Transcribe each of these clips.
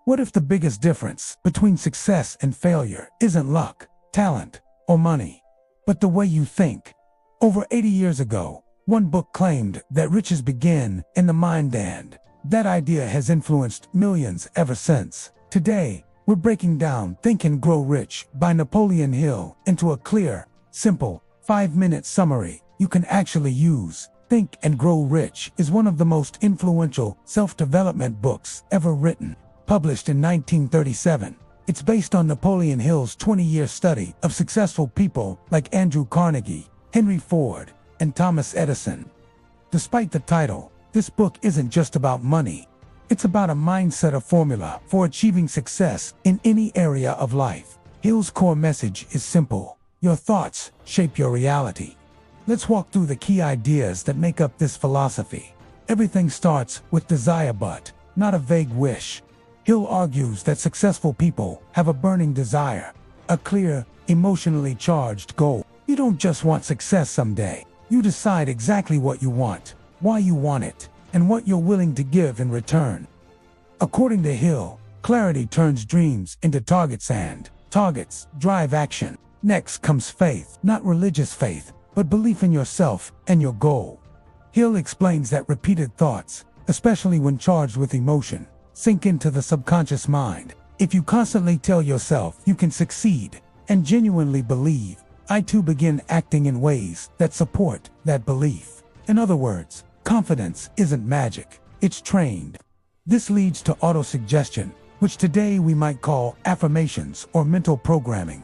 What if the biggest difference between success and failure isn't luck, talent, or money, but the way you think? Over 80 years ago, one book claimed that riches begin in the mind, and that idea has influenced millions ever since. Today, we're breaking down Think and Grow Rich by Napoleon Hill into a clear, simple, 5-minute summary you can actually use. Think and Grow Rich is one of the most influential self-development books ever written. Published in 1937, it's based on Napoleon Hill's 20-year study of successful people like Andrew Carnegie, Henry Ford, and Thomas Edison. Despite the title, this book isn't just about money. It's about a mindset, a formula for achieving success in any area of life. Hill's core message is simple: your thoughts shape your reality. Let's walk through the key ideas that make up this philosophy. Everything starts with desire, but not a vague wish. Hill argues that successful people have a burning desire, a clear, emotionally charged goal. You don't just want success someday. You decide exactly what you want, why you want it, and what you're willing to give in return. According to Hill, clarity turns dreams into targets, and targets drive action. Next comes faith, not religious faith, but belief in yourself and your goal. Hill explains that repeated thoughts, especially when charged with emotion, sink into the subconscious mind. If you constantly tell yourself you can succeed and genuinely believe, I too begin acting in ways that support that belief. In other words, confidence isn't magic, it's trained. This leads to autosuggestion, which today we might call affirmations or mental programming.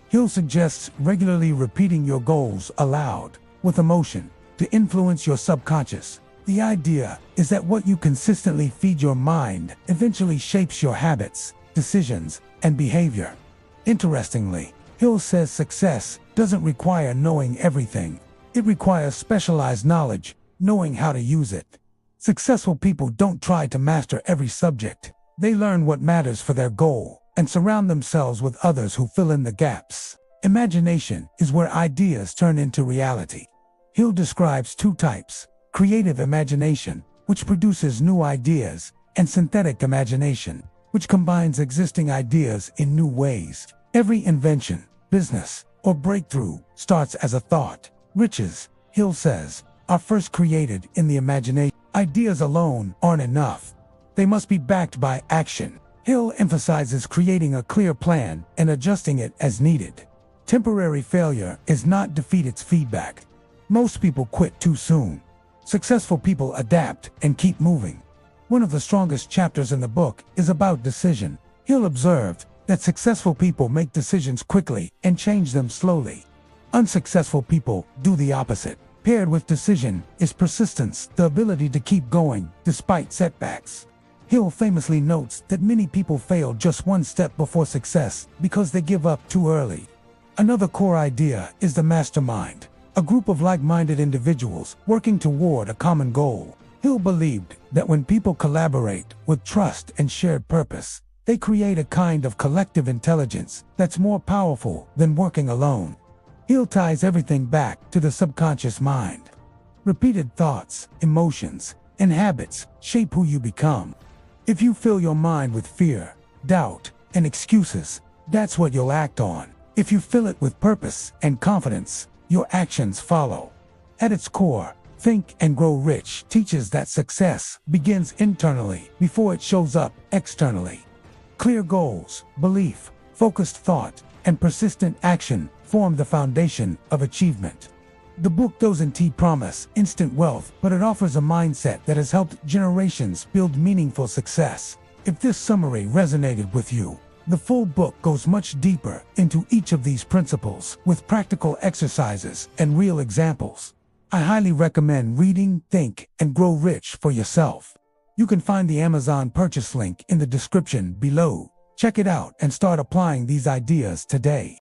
Hill suggests regularly repeating your goals aloud, with emotion, to influence your subconscious. The idea is that what you consistently feed your mind eventually shapes your habits, decisions, and behavior. Interestingly, Hill says success doesn't require knowing everything. It requires specialized knowledge, knowing how to use it. Successful people don't try to master every subject. They learn what matters for their goal and surround themselves with others who fill in the gaps. Imagination is where ideas turn into reality. Hill describes two types: creative imagination, which produces new ideas, and synthetic imagination, which combines existing ideas in new ways. Every invention, business, or breakthrough starts as a thought. Riches, Hill says, are first created in the imagination. Ideas alone aren't enough. They must be backed by action. Hill emphasizes creating a clear plan and adjusting it as needed. Temporary failure is not defeat, it's feedback. Most people quit too soon. Successful people adapt and keep moving. One of the strongest chapters in the book is about decision. Hill observed that successful people make decisions quickly and change them slowly. Unsuccessful people do the opposite. Paired with decision is persistence, the ability to keep going despite setbacks. Hill famously notes that many people fail just one step before success because they give up too early. Another core idea is the mastermind, a group of like-minded individuals working toward a common goal. Hill believed that when people collaborate with trust and shared purpose, they create a kind of collective intelligence that's more powerful than working alone. Hill ties everything back to the subconscious mind. Repeated thoughts, emotions, and habits shape who you become. If you fill your mind with fear, doubt, and excuses, that's what you'll act on. If you fill it with purpose and confidence, your actions follow. At its core, Think and Grow Rich teaches that success begins internally before it shows up externally. Clear goals, belief, focused thought, and persistent action form the foundation of achievement. The book doesn't promise instant wealth, but it offers a mindset that has helped generations build meaningful success. If this summary resonated with you, the full book goes much deeper into each of these principles with practical exercises and real examples. I highly recommend reading Think and Grow Rich for yourself. You can find the Amazon purchase link in the description below. Check it out and start applying these ideas today.